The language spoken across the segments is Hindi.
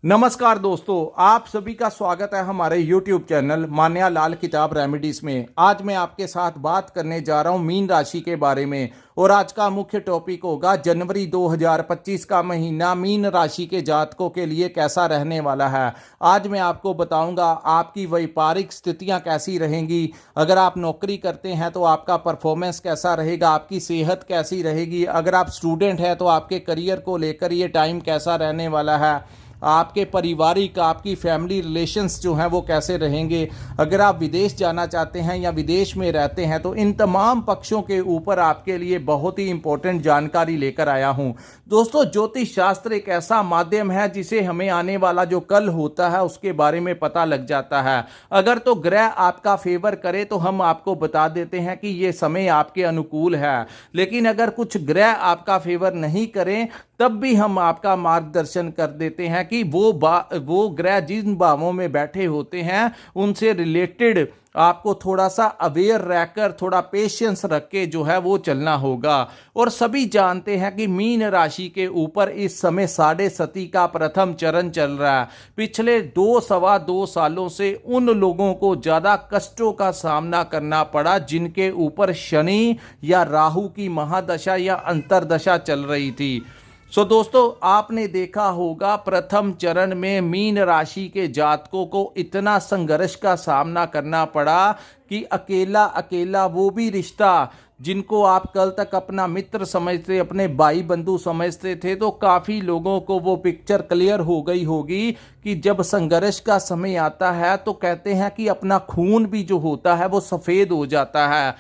नमस्कार दोस्तों, आप सभी का स्वागत है हमारे YouTube चैनल मान्या लाल किताब रेमेडीज में। आज मैं आपके साथ बात करने जा रहा हूं मीन राशि के बारे में और आज का मुख्य टॉपिक होगा जनवरी 2025 का महीना मीन राशि के जातकों के लिए कैसा रहने वाला है। आज मैं आपको बताऊंगा आपकी व्यापारिक स्थितियां कैसी रहेंगी, अगर आप नौकरी करते हैं तो आपका परफॉर्मेंस कैसा रहेगा, आपकी सेहत कैसी रहेगी, अगर आप स्टूडेंट हैं तो आपके करियर को लेकर ये टाइम कैसा रहने वाला है, आपके पारिवारिक आपकी फैमिली रिलेशंस जो हैं वो कैसे रहेंगे, अगर आप विदेश जाना चाहते हैं या विदेश में रहते हैं तो इन तमाम पक्षों के ऊपर आपके लिए बहुत ही इंपॉर्टेंट जानकारी लेकर आया हूं। दोस्तों, ज्योतिष शास्त्र एक ऐसा माध्यम है जिसे हमें आने वाला जो कल होता है उसके बारे में पता लग जाता है। अगर तो ग्रह आपका फेवर करे तो हम आपको बता देते हैं कि ये समय आपके अनुकूल है, लेकिन अगर कुछ ग्रह आपका फेवर नहीं करें तब भी हम आपका मार्गदर्शन कर देते हैं कि वो ग्रह जिन भावों में बैठे होते हैं उनसे रिलेटेड आपको थोड़ा सा अवेयर रहकर थोड़ा पेशेंस रख के जो है वो चलना होगा। और सभी जानते हैं कि मीन राशि के ऊपर इस समय साढ़े सती का प्रथम चरण चल रहा है। पिछले सवा दो सालों से उन लोगों को ज़्यादा कष्टों का सामना करना पड़ा जिनके ऊपर शनि या राहु की महादशा या अंतरदशा चल रही थी। दोस्तों, आपने देखा होगा प्रथम चरण में मीन राशि के जातकों को इतना संघर्ष का सामना करना पड़ा कि अकेला अकेला वो भी रिश्ता जिनको आप कल तक अपना मित्र समझते, अपने भाई बंधु समझते थे, तो काफ़ी लोगों को वो पिक्चर क्लियर हो गई होगी कि जब संघर्ष का समय आता है तो कहते हैं कि अपना खून भी जो होता है वो सफ़ेद हो जाता है।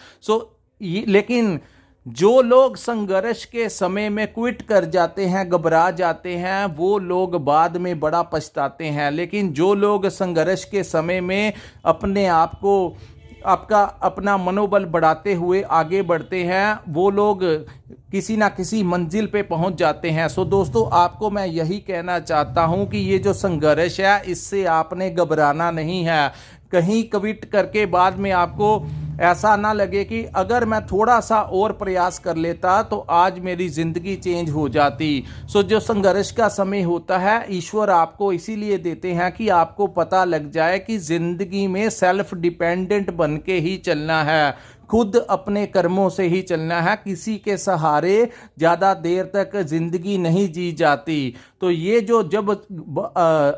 लेकिन जो लोग संघर्ष के समय में क्विट कर जाते हैं, घबरा जाते हैं, वो लोग बाद में बड़ा पछताते हैं। लेकिन जो लोग संघर्ष के समय में अपने आप को अपना मनोबल बढ़ाते हुए आगे बढ़ते हैं, वो लोग किसी ना किसी मंजिल पे पहुंच जाते हैं। दोस्तों, आपको मैं यही कहना चाहता हूं कि ये जो संघर्ष है इससे आपने घबराना नहीं है। कहीं क्विट करके बाद में आपको ऐसा ना लगे कि अगर मैं थोड़ा सा और प्रयास कर लेता तो आज मेरी ज़िंदगी चेंज हो जाती। जो संघर्ष का समय होता है ईश्वर आपको इसीलिए देते हैं कि आपको पता लग जाए कि ज़िंदगी में सेल्फ डिपेंडेंट बन के ही चलना है, खुद अपने कर्मों से ही चलना है, किसी के सहारे ज़्यादा देर तक ज़िंदगी नहीं जी जाती। तो ये जो जब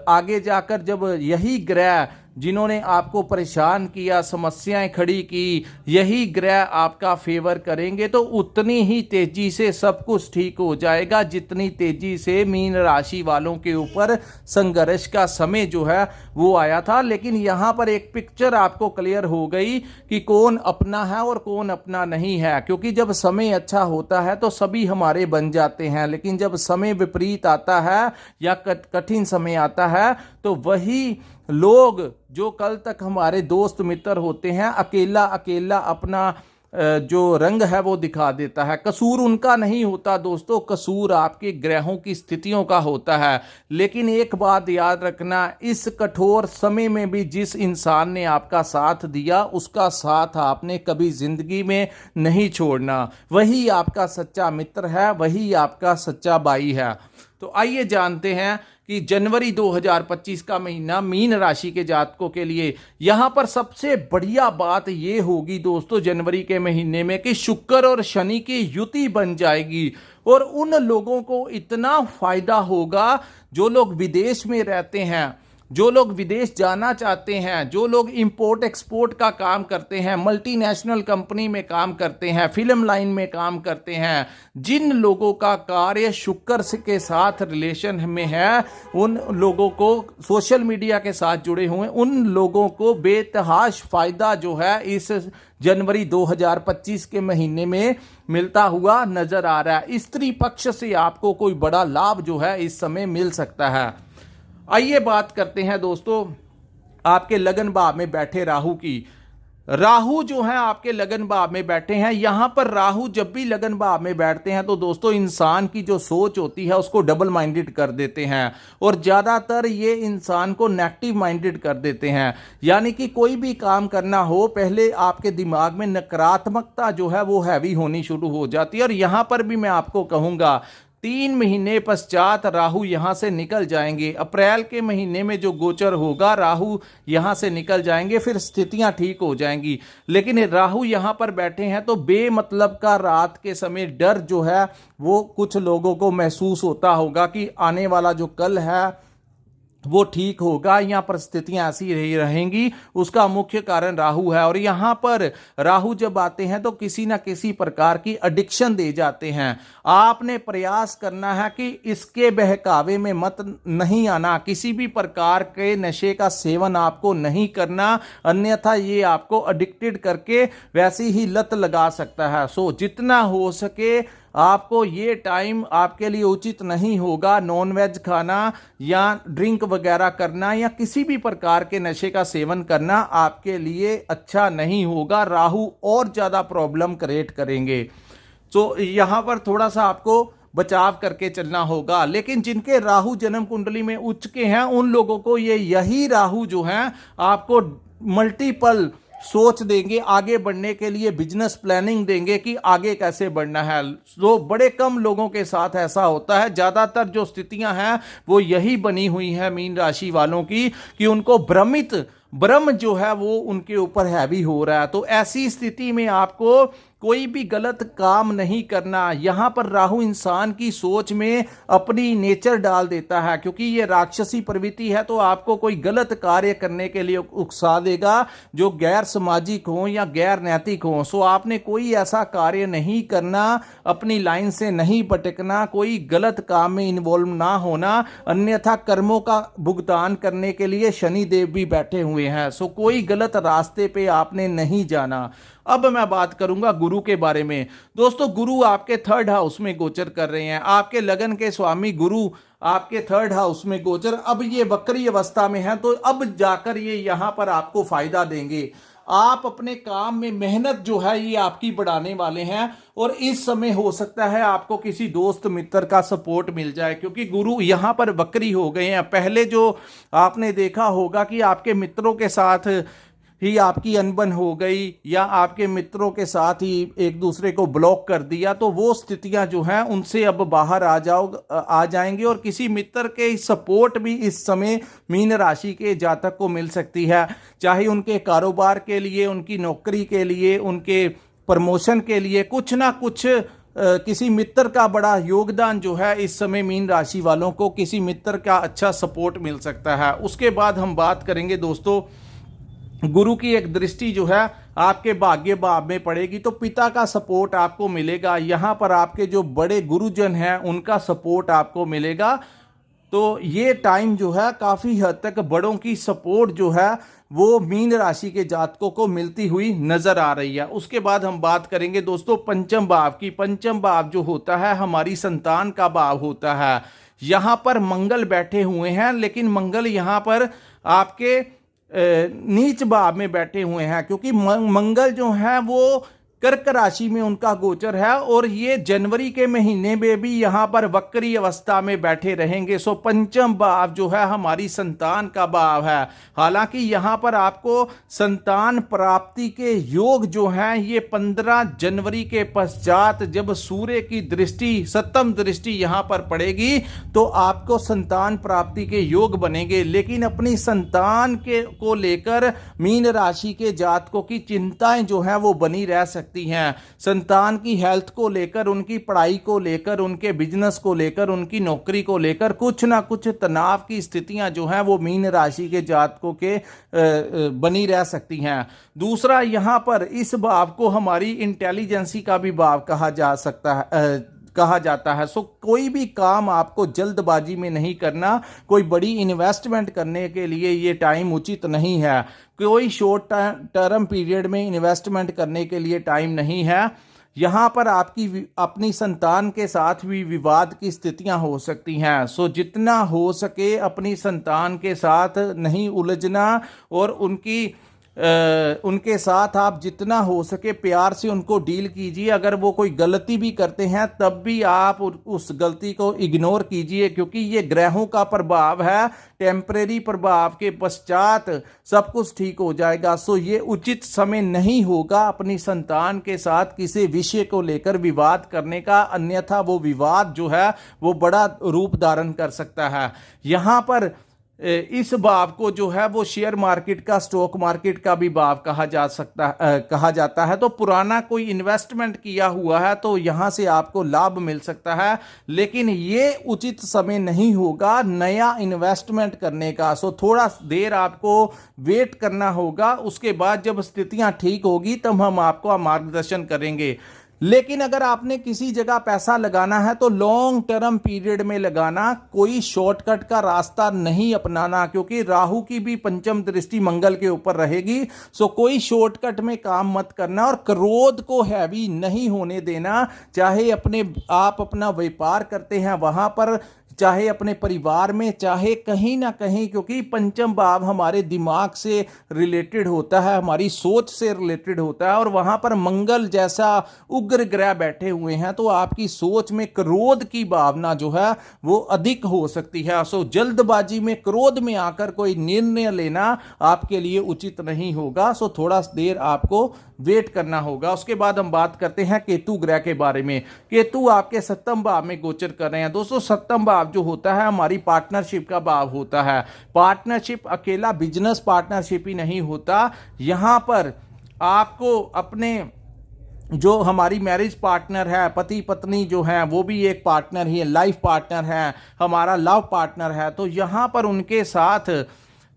आगे जाकर जब यही ग्रह जिन्होंने आपको परेशान किया, समस्याएं खड़ी की, यही ग्रह आपका फेवर करेंगे तो उतनी ही तेजी से सब कुछ ठीक हो जाएगा जितनी तेजी से मीन राशि वालों के ऊपर संघर्ष का समय जो है वो आया था। लेकिन यहाँ पर एक पिक्चर आपको क्लियर हो गई कि कौन अपना है और कौन अपना नहीं है, क्योंकि जब समय अच्छा होता है तो सभी हमारे बन जाते हैं, लेकिन जब समय विपरीत आता है या कठिन समय आता है तो वही लोग जो कल तक हमारे दोस्त मित्र होते हैं अकेला अकेला अपना जो रंग है वो दिखा देता है। कसूर उनका नहीं होता दोस्तों, कसूर आपके ग्रहों की स्थितियों का होता है। लेकिन एक बात याद रखना, इस कठोर समय में भी जिस इंसान ने आपका साथ दिया उसका साथ आपने कभी जिंदगी में नहीं छोड़ना। वही आपका सच्चा मित्र है, वही आपका सच्चा भाई है। तो आइए जानते हैं कि जनवरी 2025 का महीना मीन राशि के जातकों के लिए यहाँ पर सबसे बढ़िया बात ये होगी दोस्तों जनवरी के महीने में कि शुक्र और शनि की युति बन जाएगी और उन लोगों को इतना फायदा होगा जो लोग विदेश में रहते हैं, जो लोग विदेश जाना चाहते हैं, जो लोग इंपोर्ट एक्सपोर्ट का काम करते हैं, मल्टीनेशनल कंपनी में काम करते हैं, फिल्म लाइन में काम करते हैं, जिन लोगों का कार्य शुक्र के साथ रिलेशन में है, उन लोगों को सोशल मीडिया के साथ जुड़े हुए उन लोगों को बेतहाश फायदा जो है इस जनवरी 2025 के महीने में मिलता हुआ नजर आ रहा है। स्त्री पक्ष से आपको कोई बड़ा लाभ जो है इस समय मिल सकता है। आइए बात करते हैं दोस्तों आपके लगन भाव में बैठे राहु की। राहु जो है आपके लगन भाव में बैठे हैं। यहां पर राहु जब भी लगन भाव में बैठते हैं तो दोस्तों इंसान की जो सोच होती है उसको डबल माइंडेड कर देते हैं और ज्यादातर ये इंसान को नेगेटिव माइंडेड कर देते हैं। यानी कि कोई भी काम करना हो पहले आपके दिमाग में नकारात्मकता जो है वो हैवी होनी शुरू हो जाती है। और यहां पर भी मैं आपको कहूंगा 3 महीने पश्चात राहु यहां से निकल जाएंगे। अप्रैल के महीने में जो गोचर होगा राहु यहां से निकल जाएंगे, फिर स्थितियां ठीक हो जाएंगी। लेकिन राहु यहां पर बैठे हैं तो बेमतलब का रात के समय डर जो है वो कुछ लोगों को महसूस होता होगा कि आने वाला जो कल है वो ठीक होगा या परिस्थितियां ऐसी रही रहेंगी। उसका मुख्य कारण राहु है। और यहां पर राहु जब आते हैं तो किसी ना किसी प्रकार की एडिक्शन दे जाते हैं। आपने प्रयास करना है कि इसके बहकावे में मत नहीं आना, किसी भी प्रकार के नशे का सेवन आपको नहीं करना, अन्यथा ये आपको एडिक्टेड करके वैसी ही लत लगा सकता है। सो जितना हो सके आपको ये टाइम आपके लिए उचित नहीं होगा नॉन वेज खाना या ड्रिंक वगैरह करना या किसी भी प्रकार के नशे का सेवन करना आपके लिए अच्छा नहीं होगा। राहु और ज्यादा प्रॉब्लम क्रिएट करेंगे। तो यहां पर थोड़ा सा आपको बचाव करके चलना होगा। लेकिन जिनके राहु जन्म कुंडली में उच्च के हैं उन लोगों को यही राहु जो है आपको मल्टीपल सोच देंगे, आगे बढ़ने के लिए बिजनेस प्लानिंग देंगे कि आगे कैसे बढ़ना है। तो बड़े कम लोगों के साथ ऐसा होता है। ज्यादातर जो स्थितियां हैं वो यही बनी हुई है मीन राशि वालों की कि उनको भ्रम जो है वो उनके ऊपर हैवी हो रहा है। तो ऐसी स्थिति में आपको कोई भी गलत काम नहीं करना। यहां पर राहु इंसान की सोच में अपनी नेचर डाल देता है, क्योंकि ये राक्षसी प्रवृत्ति है तो आपको कोई गलत कार्य करने के लिए उकसा देगा जो गैर सामाजिक हो या गैर नैतिक हो। सो आपने कोई ऐसा कार्य नहीं करना, अपनी लाइन से नहीं भटकना, कोई गलत काम में इन्वॉल्व ना होना, अन्यथा कर्मों का भुगतान करने के लिए शनि देव भी बैठे हुए हैं। सो कोई गलत रास्ते पे आपने नहीं जाना। अब मैं बात करूंगा गुरु के बारे में। दोस्तों, गुरु आपके 3rd हाउस में गोचर कर रहे हैं। आपके लगन के स्वामी गुरु आपके 3rd हाउस में गोचर, अब ये वक्री अवस्था में है तो अब जाकर ये यहां पर आपको फायदा देंगे। आप अपने काम में मेहनत जो है ये आपकी बढ़ाने वाले हैं और इस समय हो सकता है आपको किसी दोस्त मित्र का सपोर्ट मिल जाए, क्योंकि गुरु यहां पर वक्री हो गए हैं। पहले जो आपने देखा होगा कि आपके मित्रों के साथ ही आपकी अनबन हो गई या आपके मित्रों के साथ ही एक दूसरे को ब्लॉक कर दिया, तो वो स्थितियां जो हैं उनसे अब बाहर आ जाएंगे और किसी मित्र के सपोर्ट भी इस समय मीन राशि के जातक को मिल सकती है। चाहे उनके कारोबार के लिए, उनकी नौकरी के लिए, उनके प्रमोशन के लिए कुछ ना कुछ किसी मित्र का बड़ा योगदान जो है इस समय मीन राशि वालों को किसी मित्र का अच्छा सपोर्ट मिल सकता है। उसके बाद हम बात करेंगे दोस्तों, गुरु की एक दृष्टि जो है आपके भाग्य भाव में पड़ेगी तो पिता का सपोर्ट आपको मिलेगा। यहां पर आपके जो बड़े गुरुजन हैं उनका सपोर्ट आपको मिलेगा। तो ये टाइम जो है काफी हद तक बड़ों की सपोर्ट जो है वो मीन राशि के जातकों को मिलती हुई नजर आ रही है। उसके बाद हम बात करेंगे दोस्तों पंचम भाव की। पंचम भाव जो होता है हमारी संतान का भाव होता है। यहां पर मंगल बैठे हुए हैं, लेकिन मंगल यहां पर आपके नीच भाव में बैठे हुए हैं, क्योंकि मंगल जो है वो कर्क राशि में उनका गोचर है और ये जनवरी के महीने में भी यहां पर वक्री अवस्था में बैठे रहेंगे। सो पंचम भाव जो है हमारी संतान का भाव है। हालांकि यहां पर आपको संतान प्राप्ति के योग जो हैं ये 15 जनवरी के पश्चात जब सूर्य की दृष्टि 7वीं दृष्टि यहां पर पड़ेगी तो आपको संतान प्राप्ति के योग बनेंगे। लेकिन अपनी संतान के को लेकर मीन राशि के जातकों की चिंताएं जो हैं वो बनी रह सकती हैं। संतान की हेल्थ को लेकर, उनकी पढ़ाई को लेकर, उनके बिजनेस को लेकर, उनकी नौकरी को लेकर कुछ ना कुछ तनाव की स्थितियां जो हैं वो मीन राशि के जातकों के बनी रह सकती हैं। दूसरा, यहां पर इस भाव को हमारी इंटेलिजेंसी का भी भाव कहा जाता है। सो कोई भी काम आपको जल्दबाजी में नहीं करना। कोई बड़ी इन्वेस्टमेंट करने के लिए ये टाइम उचित नहीं है। कोई शॉर्ट टर्म पीरियड में इन्वेस्टमेंट करने के लिए टाइम नहीं है। यहां पर आपकी अपनी संतान के साथ भी विवाद की स्थितियां हो सकती हैं। सो जितना हो सके अपनी संतान के साथ नहीं उलझना और उनकी उनके साथ आप जितना हो सके प्यार से उनको डील कीजिए। अगर वो कोई गलती भी करते हैं तब भी आप उस गलती को इग्नोर कीजिए, क्योंकि ये ग्रहों का प्रभाव है, टेम्परेरी प्रभाव के पश्चात सब कुछ ठीक हो जाएगा। सो ये उचित समय नहीं होगा अपनी संतान के साथ किसी विषय को लेकर विवाद करने का, अन्यथा वो विवाद जो है वो बड़ा रूप धारण कर सकता है। यहाँ पर इस भाव को जो है वो शेयर मार्केट का, स्टॉक मार्केट का भी भाव कहा जाता है। तो पुराना कोई इन्वेस्टमेंट किया हुआ है तो यहां से आपको लाभ मिल सकता है, लेकिन ये उचित समय नहीं होगा नया इन्वेस्टमेंट करने का। सो थोड़ा देर आपको वेट करना होगा, उसके बाद जब स्थितियां ठीक होगी तब हम आपको मार्गदर्शन करेंगे। लेकिन अगर आपने किसी जगह पैसा लगाना है तो लॉन्ग टर्म पीरियड में लगाना, कोई शॉर्टकट का रास्ता नहीं अपनाना, क्योंकि राहु की भी पंचम दृष्टि मंगल के ऊपर रहेगी। सो कोई शॉर्टकट में काम मत करना और क्रोध को हैवी नहीं होने देना। चाहे आप अपना व्यापार करते हैं वहां पर, चाहे अपने परिवार में, चाहे कहीं ना कहीं, क्योंकि पंचम भाव हमारे दिमाग से रिलेटेड होता है, हमारी सोच से रिलेटेड होता है, और वहां पर मंगल जैसा उग्र ग्रह बैठे हुए हैं तो आपकी सोच में क्रोध की भावना जो है वो अधिक हो सकती है। सो जल्दबाजी में, क्रोध में आकर कोई निर्णय लेना आपके लिए उचित नहीं होगा। सो थोड़ा देर आपको वेट करना होगा। उसके बाद हम बात करते हैं केतु ग्रह के बारे में। केतु आपके सप्तम भाव में गोचर कर रहे हैं। दोस्तों, सप्तम भाव जो होता है हमारी पार्टनरशिप का भाव होता है। पार्टनरशिप अकेला बिजनेस पार्टनरशिप ही नहीं होता, यहां पर आपको अपने जो हमारी मैरिज पार्टनर है, पति पत्नी जो है वो भी एक पार्टनर ही है, लाइफ पार्टनर है, हमारा लव पार्टनर है। तो यहां पर उनके साथ,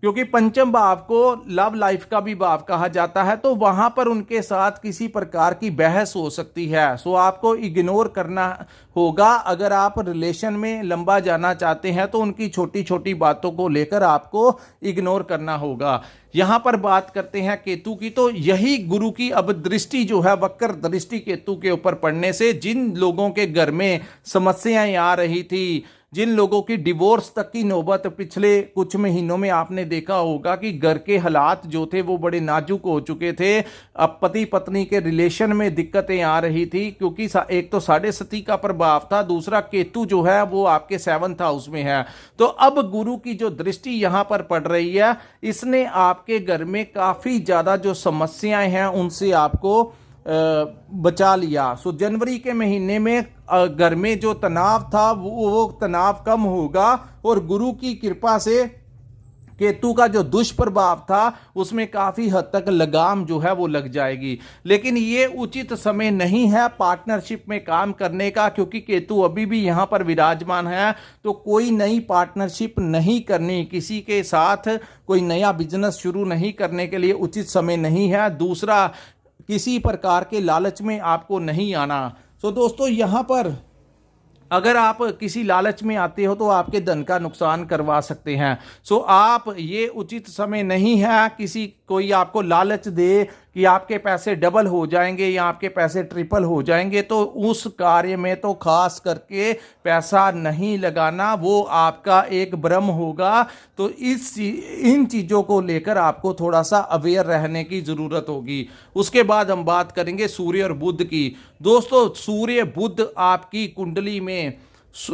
क्योंकि पंचम भाव को लव लाइफ का भी भाव कहा जाता है, तो वहां पर उनके साथ किसी प्रकार की बहस हो सकती है। सो आपको इग्नोर करना होगा। अगर आप रिलेशन में लंबा जाना चाहते हैं तो उनकी छोटी छोटी बातों को लेकर आपको इग्नोर करना होगा। यहां पर बात करते हैं केतु की, तो यही गुरु की अब दृष्टि जो है, वक्र दृष्टि केतु के ऊपर पड़ने से जिन लोगों के घर में समस्याएं आ रही थी, जिन लोगों की डिवोर्स तक की नौबत पिछले कुछ महीनों में आपने देखा होगा कि घर के हालात जो थे वो बड़े नाजुक हो चुके थे, अब पति पत्नी के रिलेशन में दिक्कतें आ रही थी, क्योंकि एक तो 7.5 का प्रभाव था, दूसरा केतु जो है वो आपके 7th हाउस में है। तो अब गुरु की जो दृष्टि यहां पर पड़ रही है, इसने आपके घर में काफी ज्यादा जो समस्याएं हैं उनसे आपको बचा लिया। सो जनवरी के महीने में घर में जो तनाव था वो तनाव कम होगा, और गुरु की कृपा से केतु का जो दुष्प्रभाव था उसमें काफी हद तक लगाम जो है वो लग जाएगी। लेकिन ये उचित समय नहीं है पार्टनरशिप में काम करने का, क्योंकि केतु अभी भी यहां पर विराजमान है। तो कोई नई पार्टनरशिप नहीं करनी, किसी के साथ कोई नया बिजनेस शुरू नहीं करने के लिए उचित समय नहीं है। दूसरा, किसी प्रकार के लालच में आपको नहीं आना। तो दोस्तों, यहां पर अगर आप किसी लालच में आते हो तो आपके धन का नुकसान करवा सकते हैं। सो आप, ये उचित समय नहीं है किसी कोई आपको लालच दे कि आपके पैसे डबल हो जाएंगे या आपके पैसे ट्रिपल हो जाएंगे, तो उस कार्य में तो खास करके पैसा नहीं लगाना, वो आपका एक भ्रम होगा। तो इन चीज़ों को लेकर आपको थोड़ा सा अवेयर रहने की ज़रूरत होगी। उसके बाद हम बात करेंगे सूर्य और बुध की। दोस्तों, सूर्य बुध आपकी कुंडली में,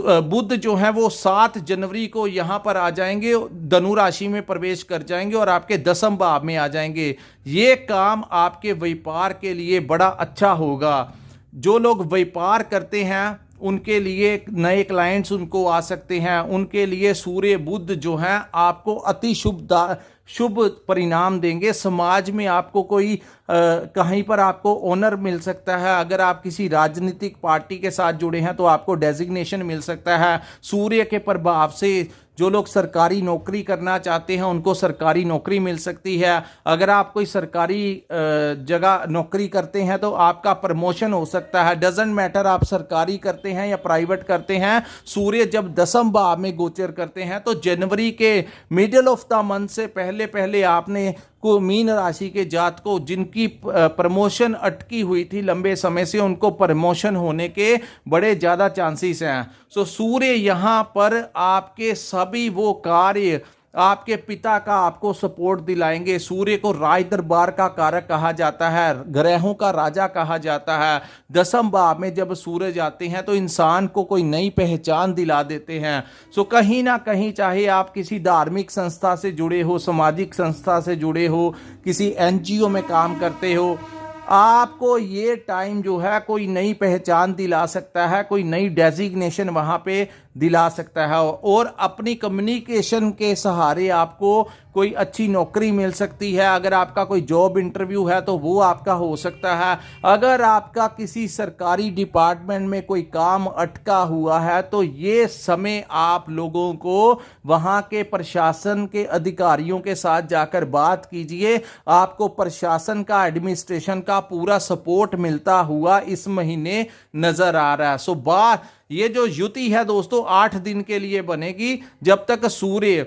बुध जो है वो 7 जनवरी को यहां पर आ जाएंगे, धनु राशि में प्रवेश कर जाएंगे और आपके 10वें भाव में आ जाएंगे। ये काम आपके व्यापार के लिए बड़ा अच्छा होगा। जो लोग व्यापार करते हैं उनके लिए नए क्लाइंट्स उनको आ सकते हैं, उनके लिए सूर्य बुध जो हैं आपको अति शुभ परिणाम देंगे। समाज में आपको कोई कहीं पर आपको ऑनर मिल सकता है। अगर आप किसी राजनीतिक पार्टी के साथ जुड़े हैं तो आपको डेजिग्नेशन मिल सकता है। सूर्य के प्रभाव से जो लोग सरकारी नौकरी करना चाहते हैं उनको सरकारी नौकरी मिल सकती है। अगर आप कोई सरकारी जगह नौकरी करते हैं तो आपका प्रमोशन हो सकता है। डजंट मैटर आप सरकारी करते हैं या प्राइवेट करते हैं, सूर्य जब 10वें भाव में गोचर करते हैं तो जनवरी के मिडिल ऑफ द मंथ से पहले आपने को मीन राशि के जात को जिनकी प्रमोशन अटकी हुई थी लंबे समय से, उनको प्रमोशन होने के बड़े ज़्यादा चांसेस हैं। सो सूर्य यहाँ पर आपके सभी वो कार्य आपके पिता का आपको सपोर्ट दिलाएंगे। सूर्य को राज दरबार का कारक कहा जाता है, ग्रहों का राजा कहा जाता है। दसम भाव में जब सूरज आते हैं तो इंसान को कोई नई पहचान दिला देते हैं। सो कहीं ना कहीं चाहे आप किसी धार्मिक संस्था से जुड़े हो, सामाजिक संस्था से जुड़े हो, किसी एनजीओ में काम करते हो, आपको ये टाइम जो है कोई नई पहचान दिला सकता है, कोई नई डेजिग्नेशन वहाँ पे दिला सकता है और अपनी कम्युनिकेशन के सहारे आपको कोई अच्छी नौकरी मिल सकती है। अगर आपका कोई जॉब इंटरव्यू है तो वो आपका हो सकता है। अगर आपका किसी सरकारी डिपार्टमेंट में कोई काम अटका हुआ है तो ये समय आप लोगों को वहाँ के प्रशासन के अधिकारियों के साथ जाकर बात कीजिए। आपको प्रशासन का, एडमिनिस्ट्रेशन का पूरा सपोर्ट मिलता हुआ इस महीने नजर आ रहा है। सो बात ये जो युति है दोस्तों 8 दिन के लिए बनेगी, जब तक सूर्य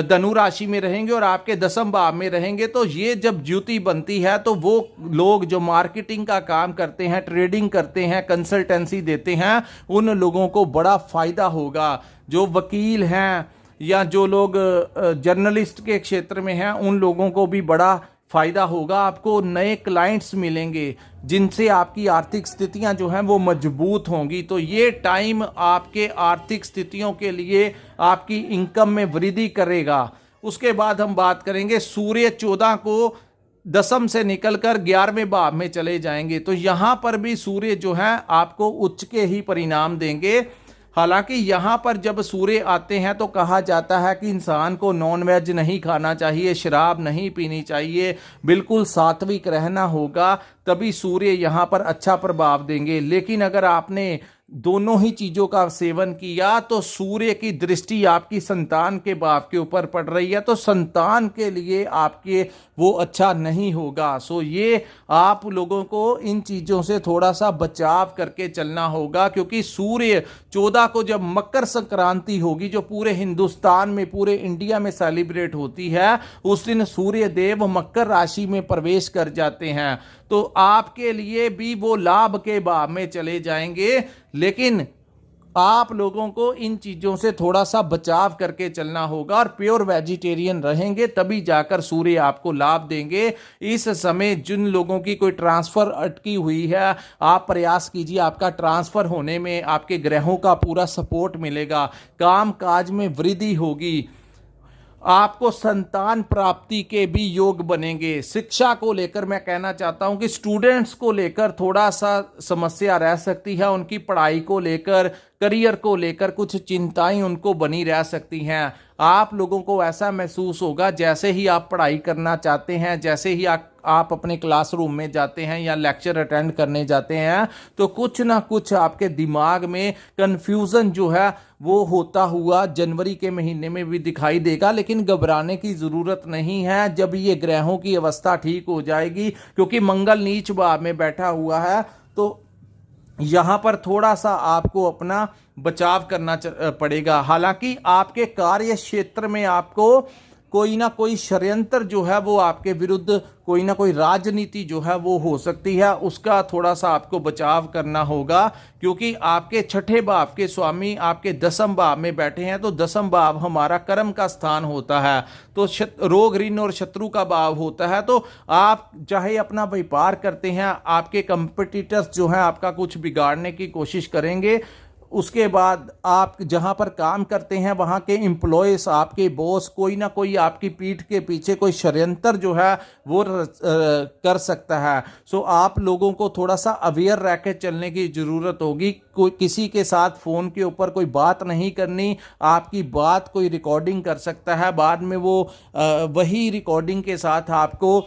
धनु राशि में रहेंगे और आपके दसम भाव में रहेंगे। तो ये जब युति बनती है तो वो लोग जो मार्केटिंग का काम करते हैं, ट्रेडिंग करते हैं, कंसल्टेंसी देते हैं, उन लोगों को बड़ा फायदा होगा। जो वकील हैं या जो लोग जर्नलिस्ट के क्षेत्र में हैं उन लोगों को भी बड़ा फायदा होगा। आपको नए क्लाइंट्स मिलेंगे जिनसे आपकी आर्थिक स्थितियां जो हैं वो मजबूत होंगी। तो ये टाइम आपके आर्थिक स्थितियों के लिए आपकी इनकम में वृद्धि करेगा। उसके बाद हम बात करेंगे सूर्य 14 को दसम से निकलकर 11वें भाव में चले जाएंगे। तो यहां पर भी सूर्य जो है आपको उच्च के ही परिणाम देंगे। हालांकि यहाँ पर जब सूर्य आते हैं तो कहा जाता है कि इंसान को नॉनवेज नहीं खाना चाहिए, शराब नहीं पीनी चाहिए, बिल्कुल सात्विक रहना होगा, तभी सूर्य यहाँ पर अच्छा प्रभाव देंगे। लेकिन अगर आपने दोनों ही चीजों का सेवन किया तो सूर्य की दृष्टि आपकी संतान के भाव के ऊपर पड़ रही है, तो संतान के लिए आपके वो अच्छा नहीं होगा। सो ये आप लोगों को इन चीजों से थोड़ा सा बचाव करके चलना होगा, क्योंकि सूर्य 14 को जब मकर संक्रांति होगी जो पूरे हिंदुस्तान में, पूरे इंडिया में सेलिब्रेट होती है, उस दिन सूर्य देव मकर राशि में प्रवेश कर जाते हैं। तो आपके लिए भी वो लाभ के भाव में चले जाएंगे। लेकिन आप लोगों को इन चीजों से थोड़ा सा बचाव करके चलना होगा और प्योर वेजिटेरियन रहेंगे, तभी जाकर सूर्य आपको लाभ देंगे। इस समय जिन लोगों की कोई ट्रांसफर अटकी हुई है, आप प्रयास कीजिए, आपका ट्रांसफर होने में आपके ग्रहों का पूरा सपोर्ट मिलेगा, काम काज में वृद्धि होगी, आपको संतान प्राप्ति के भी योग बनेंगे। शिक्षा को लेकर मैं कहना चाहता हूं कि स्टूडेंट्स को लेकर थोड़ा सा समस्या रह सकती है, उनकी पढ़ाई को लेकर, करियर को लेकर कुछ चिंताएं उनको बनी रह सकती हैं। आप लोगों को ऐसा महसूस होगा जैसे ही आप पढ़ाई करना चाहते हैं, जैसे ही आप अपने क्लासरूम में जाते हैं या लेक्चर अटेंड करने जाते हैं, तो कुछ ना कुछ आपके दिमाग में कंफ्यूजन जो है वो होता हुआ जनवरी के महीने में भी दिखाई देगा। लेकिन घबराने की जरूरत नहीं है, जब ये ग्रहों की अवस्था ठीक हो जाएगी, क्योंकि मंगल नीच भाव में बैठा हुआ है, तो यहां पर थोड़ा सा आपको अपना बचाव करना पड़ेगा। हालांकि आपके कार्य क्षेत्र में आपको कोई ना कोई षड्यंत्र जो है वो आपके विरुद्ध, कोई ना कोई राजनीति जो है वो हो सकती है, उसका थोड़ा सा आपको बचाव करना होगा, क्योंकि आपके छठे भाव के स्वामी आपके दसम भाव में बैठे हैं। तो दसम भाव हमारा कर्म का स्थान होता है, तो रोग ऋण और शत्रु का भाव होता है। तो आप चाहे अपना व्यापार करते हैं, आपके कंपटीटर्स जो हैं आपका कुछ बिगाड़ने की कोशिश करेंगे। उसके बाद आप जहां पर काम करते हैं वहां के एम्प्लॉयज, आपके बॉस, कोई ना कोई आपकी पीठ के पीछे कोई षड्यंत्र जो है वो कर सकता है। सो आप लोगों को थोड़ा सा अवेयर रह के चलने की ज़रूरत होगी। कोई किसी के साथ फ़ोन के ऊपर कोई बात नहीं करनी, आपकी बात कोई रिकॉर्डिंग कर सकता है, बाद में वो वही रिकॉर्डिंग के साथ आपको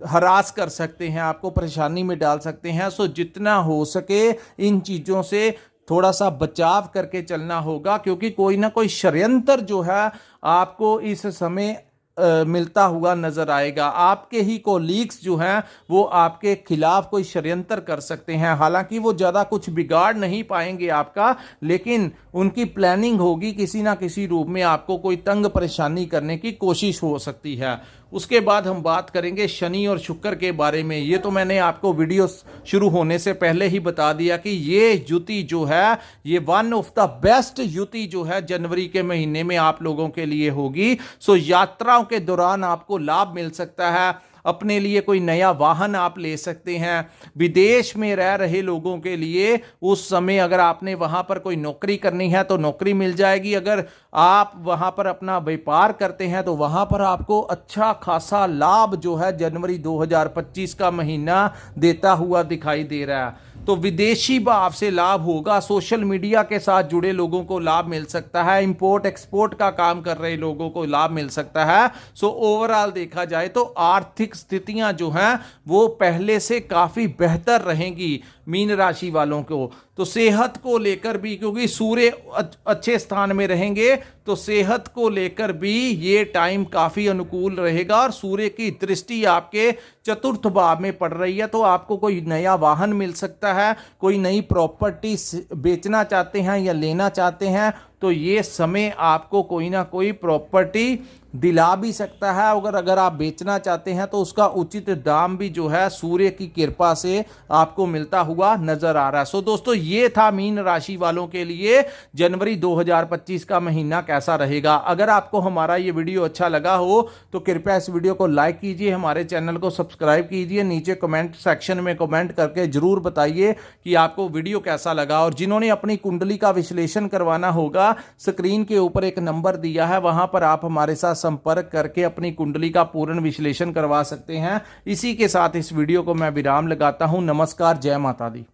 हरास कर सकते हैं, आपको परेशानी में डाल सकते हैं। सो जितना हो सके इन चीज़ों से थोड़ा सा बचाव करके चलना होगा, क्योंकि कोई ना कोई षड्यंत्र जो है आपको इस समय मिलता हुआ नजर आएगा। आपके ही कोलीग्स जो हैं वो आपके खिलाफ कोई षड्यंत्र कर सकते हैं। हालांकि वो ज़्यादा कुछ बिगाड़ नहीं पाएंगे आपका, लेकिन उनकी प्लानिंग होगी, किसी ना किसी रूप में आपको कोई तंग परेशानी करने की कोशिश हो सकती है। उसके बाद हम बात करेंगे शनि और शुक्र के बारे में। ये तो मैंने आपको वीडियो शुरू होने से पहले ही बता दिया कि ये युति जो है ये वन ऑफ द बेस्ट युति जो है जनवरी के महीने में आप लोगों के लिए होगी। सो यात्राओं के दौरान आपको लाभ मिल सकता है, अपने लिए कोई नया वाहन आप ले सकते हैं। विदेश में रह रहे लोगों के लिए उस समय अगर आपने वहां पर कोई नौकरी करनी है तो नौकरी मिल जाएगी। अगर आप वहां पर अपना व्यापार करते हैं तो वहां पर आपको अच्छा खासा लाभ जो है जनवरी 2025 का महीना देता हुआ दिखाई दे रहा है। तो विदेशी भाव से लाभ होगा, सोशल मीडिया के साथ जुड़े लोगों को लाभ मिल सकता है, इंपोर्ट एक्सपोर्ट का काम कर रहे लोगों को लाभ मिल सकता है। सो ओवरऑल देखा जाए तो आर्थिक स्थितियां जो हैं वो पहले से काफी बेहतर रहेंगी मीन राशि वालों को। तो सेहत को लेकर भी, क्योंकि सूर्य अच्छे स्थान में रहेंगे तो सेहत को लेकर भी ये टाइम काफी अनुकूल रहेगा। और सूर्य की दृष्टि आपके चतुर्थ भाव में पड़ रही है तो आपको कोई नया वाहन मिल सकता है, कोई नई प्रॉपर्टी बेचना चाहते हैं या लेना चाहते हैं तो ये समय आपको कोई ना कोई प्रॉपर्टी दिला भी सकता है। अगर आप बेचना चाहते हैं तो उसका उचित दाम भी जो है सूर्य की कृपा से आपको मिलता हुआ नजर आ रहा है। सो दोस्तों, ये था मीन राशि वालों के लिए जनवरी 2025 का महीना कैसा रहेगा। अगर आपको हमारा ये वीडियो अच्छा लगा हो तो कृपया इस वीडियो को लाइक कीजिए, हमारे चैनल को सब्सक्राइब कीजिए, नीचे कमेंट सेक्शन में कमेंट करके जरूर बताइए कि आपको वीडियो कैसा लगा। और जिन्होंने अपनी कुंडली का विश्लेषण करवाना होगा, स्क्रीन के ऊपर एक नंबर दिया है, वहां पर आप हमारे साथ संपर्क करके अपनी कुंडली का पूर्ण विश्लेषण करवा सकते हैं। इसी के साथ इस वीडियो को मैं विराम लगाता हूं। नमस्कार, जय माता दी।